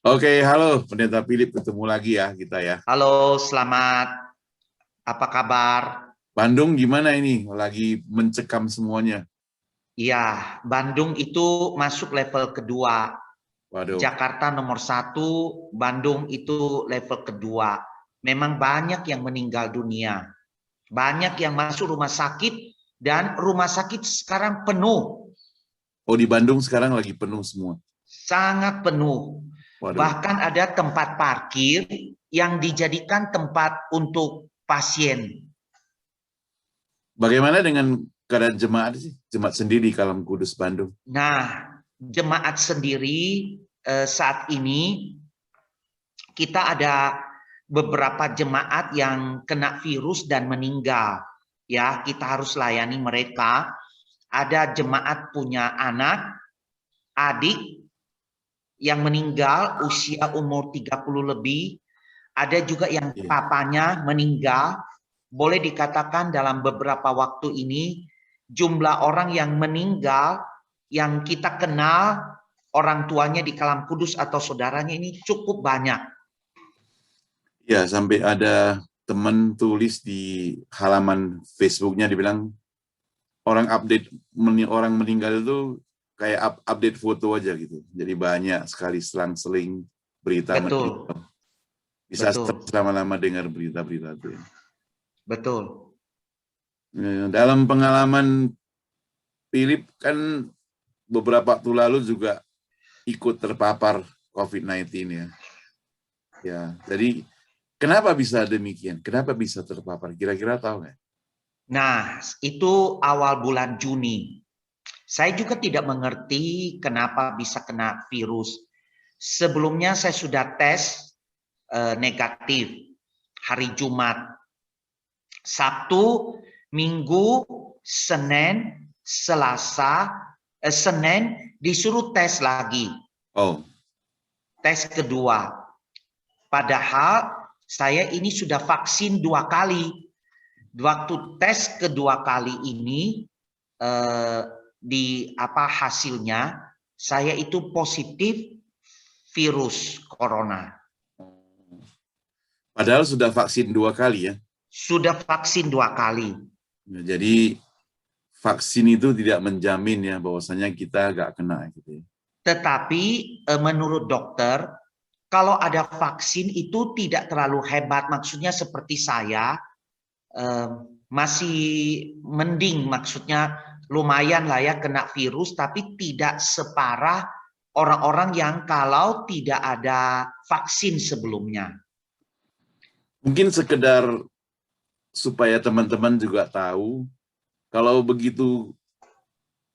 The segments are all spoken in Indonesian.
Oke, halo Pendeta Philip, ketemu lagi ya kita ya. Halo, selamat. Apa kabar? Bandung gimana ini? Lagi mencekam semuanya. Iya, Bandung itu masuk level kedua. Waduh. Jakarta nomor satu, Bandung itu level kedua. Memang banyak yang meninggal dunia. Banyak yang masuk rumah sakit dan rumah sakit sekarang penuh. Oh, di Bandung sekarang lagi penuh semua. Sangat penuh. Waduh. Bahkan ada tempat parkir yang dijadikan tempat untuk pasien. Bagaimana dengan keadaan jemaat sih? Jemaat sendiri Kalam Kudus Bandung. Nah, jemaat sendiri saat ini kita ada beberapa jemaat yang kena virus dan meninggal. Ya, kita harus layani mereka. Ada jemaat punya anak, adik yang meninggal usia umur 30 lebih. Ada juga yang Iya. papanya meninggal. Boleh dikatakan dalam beberapa waktu ini jumlah orang yang meninggal yang kita kenal orang tuanya di Kalam Kudus atau saudaranya ini cukup banyak. Ya, sampai ada teman tulis di halaman Facebooknya dibilang orang meninggal itu kayak update foto aja gitu. Jadi banyak sekali selang-seling berita Betul, meninggal. Bisa betul, lama-lama dengar berita-berita itu. Ya. betul. Dalam pengalaman Philip kan beberapa waktu lalu juga ikut terpapar COVID-19 ya. Ya, jadi kenapa bisa demikian? Kenapa bisa terpapar? Kira-kira tahu nggak? Nah, itu awal bulan Juni. Saya juga tidak mengerti kenapa bisa kena virus. Sebelumnya saya sudah tes negatif hari Jumat, Sabtu, Minggu, Senin, Selasa, Senin disuruh tes lagi, Oh, tes kedua. Padahal saya ini sudah vaksin 2 kali. Waktu tes kedua kali ini di apa hasilnya saya itu positif virus corona. padahal sudah vaksin 2 kali ya. Sudah vaksin 2 kali. Ya, jadi vaksin itu tidak menjamin ya bahwasanya kita nggak kena gitu ya. Tetapi menurut dokter, kalau ada vaksin itu tidak terlalu hebat. Maksudnya seperti saya masih mending, maksudnya lumayan lah ya kena virus, tapi tidak separah orang-orang yang kalau tidak ada vaksin sebelumnya. Mungkin sekedar supaya teman-teman juga tahu kalau begitu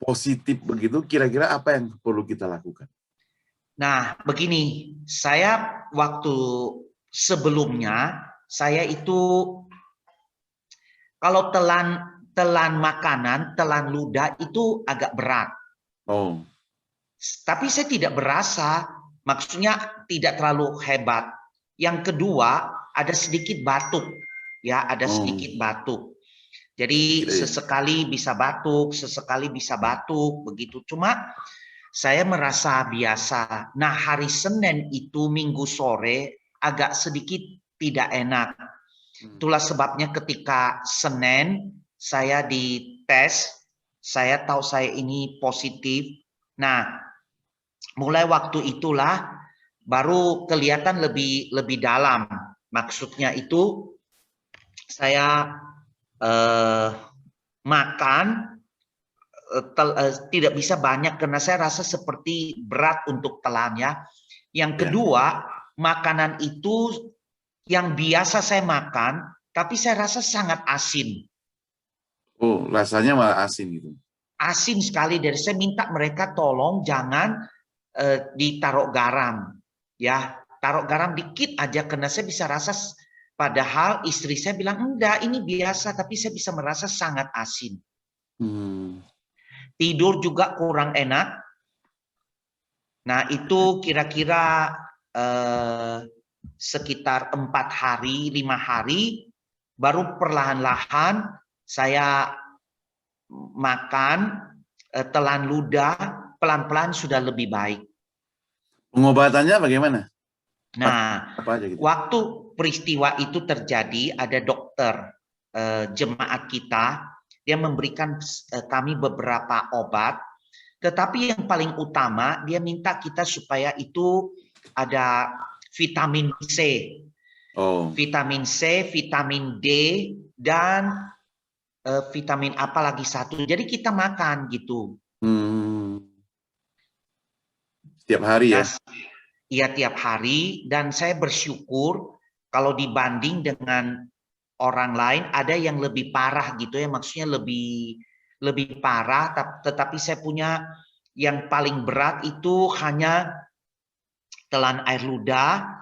positif begitu, kira-kira apa yang perlu kita lakukan? Nah, begini, saya waktu sebelumnya saya itu kalau telan makanan, telan ludah itu agak berat. Oh, Tapi saya tidak berasa, maksudnya tidak terlalu hebat. Yang kedua, ada sedikit batuk. Ya, ada oh, sedikit batuk. Jadi iya, iya. sesekali bisa batuk begitu. Cuma saya merasa biasa. Nah, hari Senin itu Minggu sore agak sedikit tidak enak. Itulah sebabnya ketika Senin saya dites, saya tahu saya ini positif. Nah, mulai waktu itulah baru kelihatan lebih dalam. Maksudnya itu saya makan tidak bisa banyak karena saya rasa seperti berat untuk telannya. Yang Ya. kedua, makanan itu yang biasa saya makan, tapi saya rasa sangat asin. Oh, rasanya malah asin gitu. Asin sekali. Dari saya minta mereka tolong jangan ditaruh garam. Ya, taruh garam dikit aja karena saya bisa rasa, padahal istri saya bilang enggak, ini biasa, tapi saya bisa merasa sangat asin. Hmm. Tidur juga kurang enak. Nah, itu kira-kira sekitar 4 hari, 5 hari, baru perlahan-lahan saya makan, telan ludah, pelan-pelan sudah lebih baik. Pengobatannya bagaimana? Nah, Apa aja gitu? waktu peristiwa itu terjadi, ada dokter jemaat kita, dia memberikan kami beberapa obat, tetapi yang paling utama dia minta kita supaya itu ada vitamin C, Oh, vitamin C, vitamin D, dan vitamin apa lagi satu. Jadi kita makan gitu. Setiap hari ya? Nah, ya tiap hari, dan saya bersyukur kalau dibanding dengan orang lain ada yang lebih parah gitu ya, maksudnya lebih parah, tetapi saya punya yang paling berat itu hanya telan air ludah,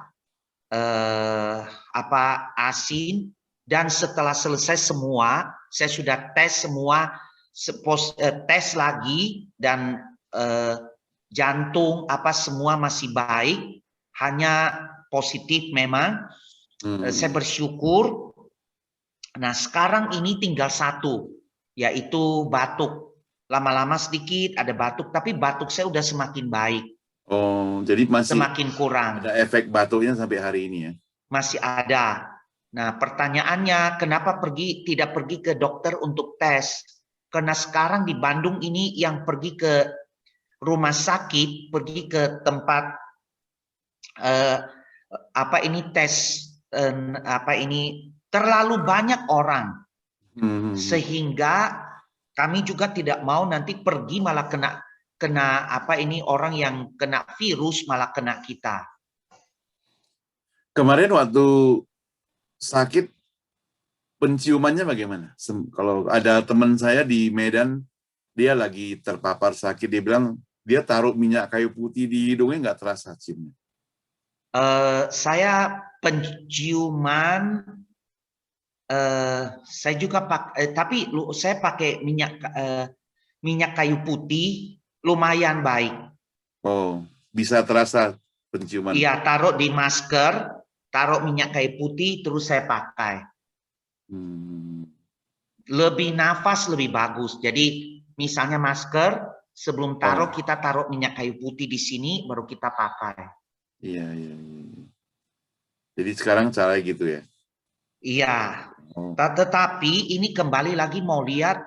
asin, dan setelah selesai semua, saya sudah tes semua, tes lagi, dan jantung semua masih baik, hanya positif memang. Saya bersyukur. Nah, sekarang ini tinggal satu, yaitu batuk. Lama-lama sedikit ada batuk, tapi batuk saya udah semakin baik. Oh, jadi masih Semakin kurang. ada efek batuknya sampai hari ini ya? Masih ada. Nah, pertanyaannya, kenapa tidak pergi ke dokter untuk tes? Karena sekarang di Bandung ini yang pergi ke rumah sakit, pergi ke tempat tes, terlalu banyak orang, sehingga kami juga tidak mau nanti pergi malah kena orang yang kena virus malah kena kita. Kemarin waktu sakit, penciumannya bagaimana? Kalau ada teman saya di Medan, dia lagi terpapar sakit, dia bilang dia taruh minyak kayu putih di hidungnya nggak terasa ciumnya. Saya penciuman, saya juga pakai, tapi saya pakai minyak kayu putih, lumayan baik. Oh, bisa terasa penciuman? Iya, taruh di masker, taruh minyak kayu putih, terus saya pakai. Lebih nafas, lebih bagus. Jadi misalnya masker, sebelum taruh kita taruh minyak kayu putih di sini, baru kita pakai. Iya. Jadi sekarang cara gitu ya? Iya. Tetapi ini kembali lagi mau lihat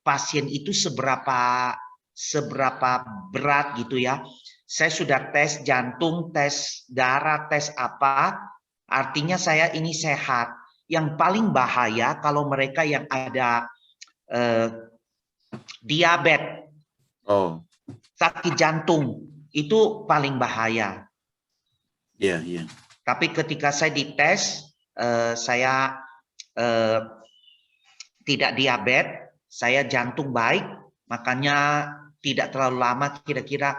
pasien itu seberapa berat gitu ya. Saya sudah tes jantung, tes darah, tes apa. Artinya saya ini sehat. Yang paling bahaya kalau mereka yang ada diabetes, sakit jantung, itu paling bahaya. Iya. Tapi ketika saya dites, saya tidak diabetes, saya jantung baik, makanya tidak terlalu lama, kira-kira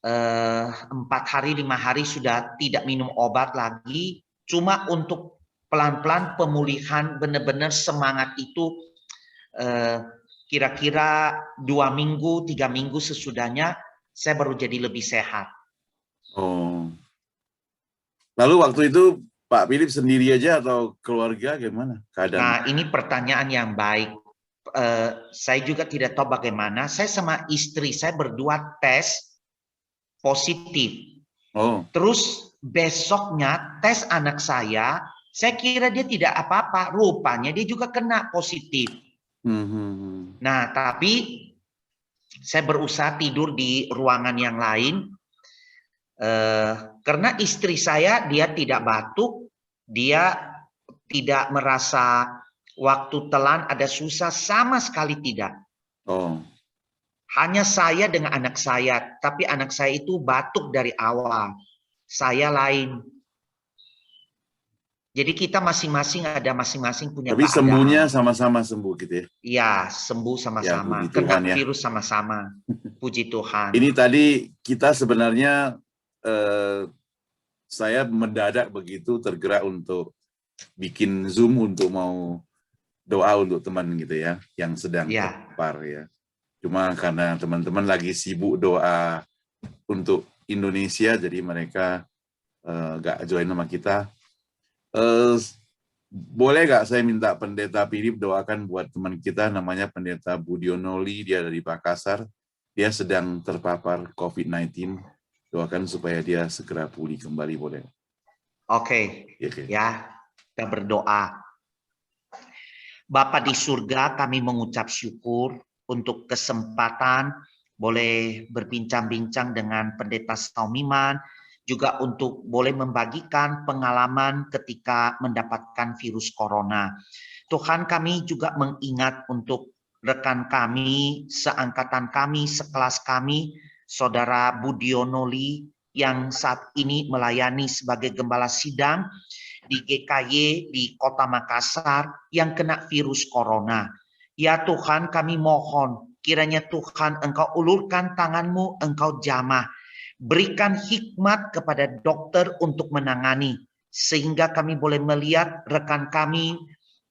4 hari, 5 hari sudah tidak minum obat lagi. Cuma untuk pelan-pelan pemulihan, benar-benar semangat itu kira-kira 2 minggu, 3 minggu sesudahnya saya baru jadi lebih sehat. Lalu waktu itu Pak Philip sendiri aja atau keluarga gimana keadaan? Nah, ini pertanyaan yang baik. Saya juga tidak tahu bagaimana. Saya sama istri saya berdua tes positif. Terus besoknya tes anak saya kira dia tidak apa-apa. Rupanya dia juga kena positif. Nah, tapi saya berusaha tidur di ruangan yang lain. Karena istri saya, dia tidak batuk, dia tidak merasa waktu telan ada susah, sama sekali tidak. Hanya saya dengan anak saya, tapi anak saya itu batuk dari awal, saya lain. Jadi kita masing-masing ada masing-masing punya Tapi keadaan. sembuhnya sama-sama sembuh gitu ya? Iya, sembuh sama-sama, kena virus sama-sama. Puji Tuhan. Ini tadi kita sebenarnya saya mendadak begitu tergerak untuk bikin Zoom untuk mau doa untuk teman gitu ya, yang sedang terpapar ya. Cuma karena teman-teman lagi sibuk doa untuk Indonesia, jadi mereka nggak join sama kita. Boleh nggak saya minta Pendeta Philip doakan buat teman kita, namanya Pendeta Budionoli, dia dari Makassar, dia sedang terpapar COVID-19. doakan supaya dia segera pulih kembali, boleh? Oke, Oke. ya, kita berdoa. Bapa di surga, kami mengucap syukur untuk kesempatan boleh berbincang-bincang dengan Pendeta Saumiman, juga untuk boleh membagikan pengalaman ketika mendapatkan virus corona. Tuhan, kami juga mengingat untuk rekan kami, seangkatan kami, sekelas kami, Saudara Budiono Lee, yang saat ini melayani sebagai gembala sidang di GKY di Kota Makassar yang kena virus corona. Ya Tuhan, kami mohon kiranya Tuhan Engkau ulurkan tangan-Mu, Engkau jamah. Berikan hikmat kepada dokter untuk menangani. Sehingga kami boleh melihat rekan kami,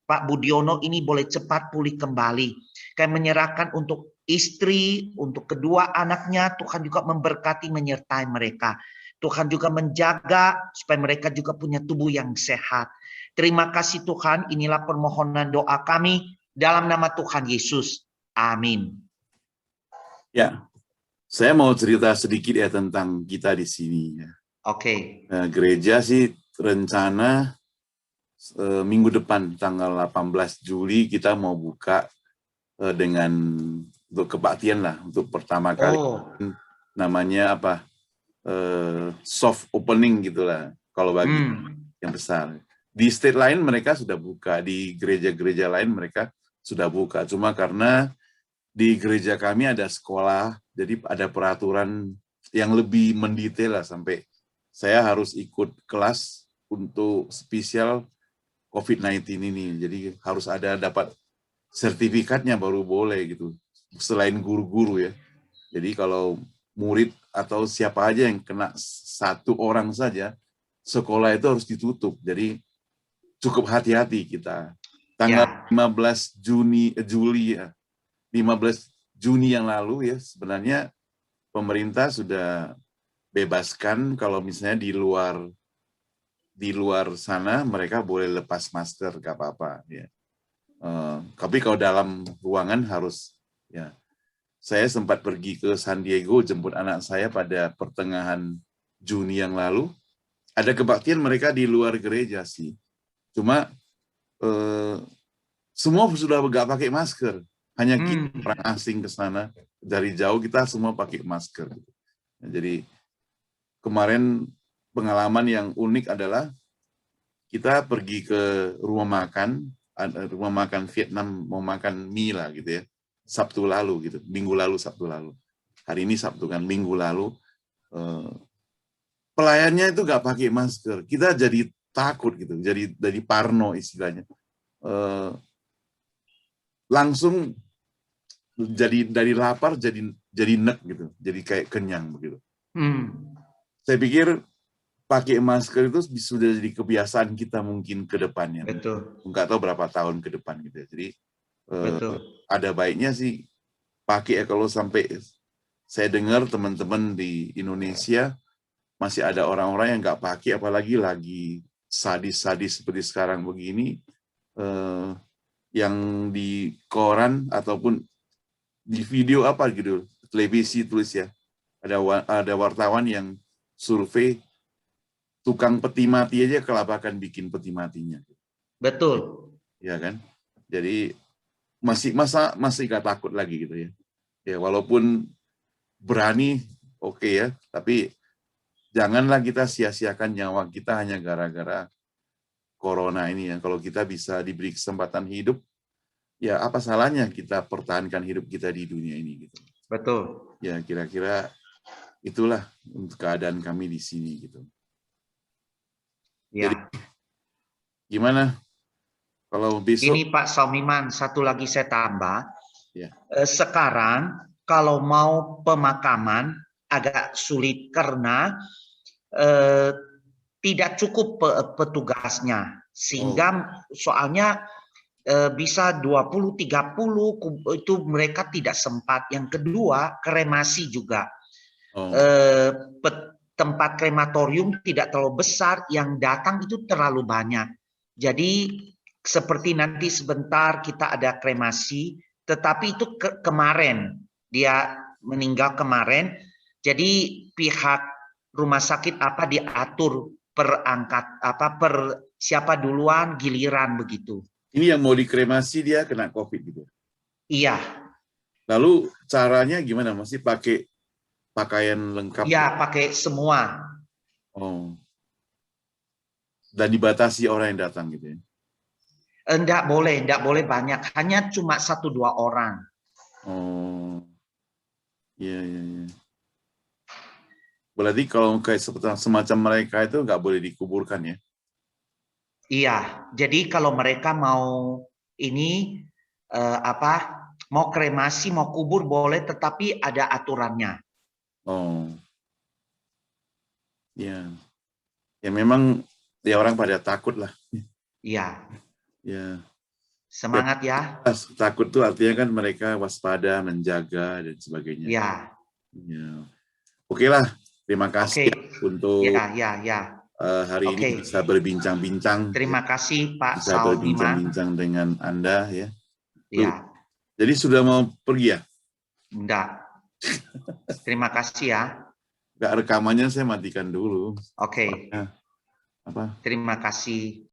Pak Budiono ini boleh cepat pulih kembali. Kami menyerahkan untuk istri, untuk kedua anaknya, Tuhan juga memberkati menyertai mereka. Tuhan juga menjaga supaya mereka juga punya tubuh yang sehat. Terima kasih Tuhan, inilah permohonan doa kami dalam nama Tuhan Yesus. Amin. Ya, saya mau cerita sedikit ya tentang kita di sini. Ya. Oke. Gereja sih rencana minggu depan tanggal 18 Juli kita mau buka dengan untuk kebaktian lah, untuk pertama kali namanya apa? Soft opening gitulah kalau bagi yang besar. Di state lain mereka sudah buka, di gereja-gereja lain mereka sudah buka. Cuma karena di gereja kami ada sekolah, jadi ada peraturan yang lebih mendetail lah, sampai saya harus ikut kelas untuk spesial COVID-19 ini. Jadi harus ada dapat sertifikatnya baru boleh gitu. Selain guru-guru ya. Jadi kalau murid atau siapa aja yang kena satu orang saja, sekolah itu harus ditutup. Jadi cukup hati-hati kita. Tanggal 15 Juli ya, 15 Juni yang lalu ya, sebenarnya pemerintah sudah bebaskan kalau misalnya di luar sana mereka boleh lepas masker, gak apa-apa ya. Tapi kalau dalam ruangan harus ya. Saya sempat pergi ke San Diego jemput anak saya pada pertengahan Juni yang lalu. Ada kebaktian mereka di luar gereja sih. Cuma semua sudah nggak pakai masker. Hanya kita orang asing ke sana dari jauh kita semua pakai masker. Nah, jadi kemarin pengalaman yang unik adalah kita pergi ke rumah makan Vietnam, mau makan mie lah gitu ya. Sabtu lalu gitu, minggu lalu Sabtu lalu. Hari ini Sabtu kan, minggu lalu pelayannya itu nggak pakai masker. Kita jadi takut gitu, jadi dari parno istilahnya. Langsung jadi dari lapar jadi nek gitu, jadi kayak kenyang begitu. Saya pikir pakai masker itu sudah jadi kebiasaan kita mungkin ke depannya. Betul. Nggak tahu berapa tahun ke depan gitu. Jadi Betul. ada baiknya sih pakai ya. Kalau sampai saya dengar teman-teman di Indonesia masih ada orang-orang yang nggak pakai, apalagi lagi sadis-sadis seperti sekarang begini, yang di koran ataupun di video apa gitu, televisi tulis ya, ada wartawan yang survei tukang peti mati aja kelabakan bikin peti matinya. Betul. Ya kan? Jadi masih gak takut lagi gitu ya. Ya walaupun berani oke ya, tapi janganlah kita sia-siakan nyawa kita hanya gara-gara corona ini ya. Kalau kita bisa diberi kesempatan hidup, ya apa salahnya kita pertahankan hidup kita di dunia ini gitu. Betul. Ya kira-kira itulah untuk keadaan kami di sini gitu. Ya. Jadi gimana kalau besok? Ini Pak Saumiman, satu lagi saya tambah. Ya. Sekarang kalau mau pemakaman agak sulit karena tidak cukup petugasnya, sehingga soalnya bisa 20-30 itu mereka tidak sempat. Yang kedua, kremasi juga. Tempat krematorium tidak terlalu besar, yang datang itu terlalu banyak. Jadi seperti nanti sebentar kita ada kremasi, tetapi itu kemarin dia meninggal kemarin. Jadi pihak rumah sakit apa diatur per siapa duluan giliran begitu. Ini yang mau dikremasi dia kena COVID gitu. Iya, Lalu caranya gimana? Masih pakai pakaian lengkap? iya pakai semua. Oh. Dan dibatasi orang yang datang gitu ya? Enggak boleh banyak, hanya cuma 1-2 orang. Oh, iya, iya, iya. Berarti kalau kayak semacam mereka itu nggak boleh dikuburkan ya? Iya, jadi kalau mereka mau ini mau kremasi, mau kubur boleh, tetapi ada aturannya. Oh, ya, ya memang ya orang pada takut lah. Iya, Ya, ya semangat ya. takut tuh artinya kan mereka waspada, menjaga dan sebagainya. Ya, Ya, oke lah. Terima kasih ya oke. untuk Ya. hari ini Oke. bisa berbincang-bincang, ya. Terima kasih Pak Bisa Saul Bima. berbincang-bincang dengan Anda ya. Ya, Jadi sudah mau pergi ya? enggak. Terima kasih ya. Nggak, rekamannya saya matikan dulu. Oke. Soalnya, apa? Terima kasih.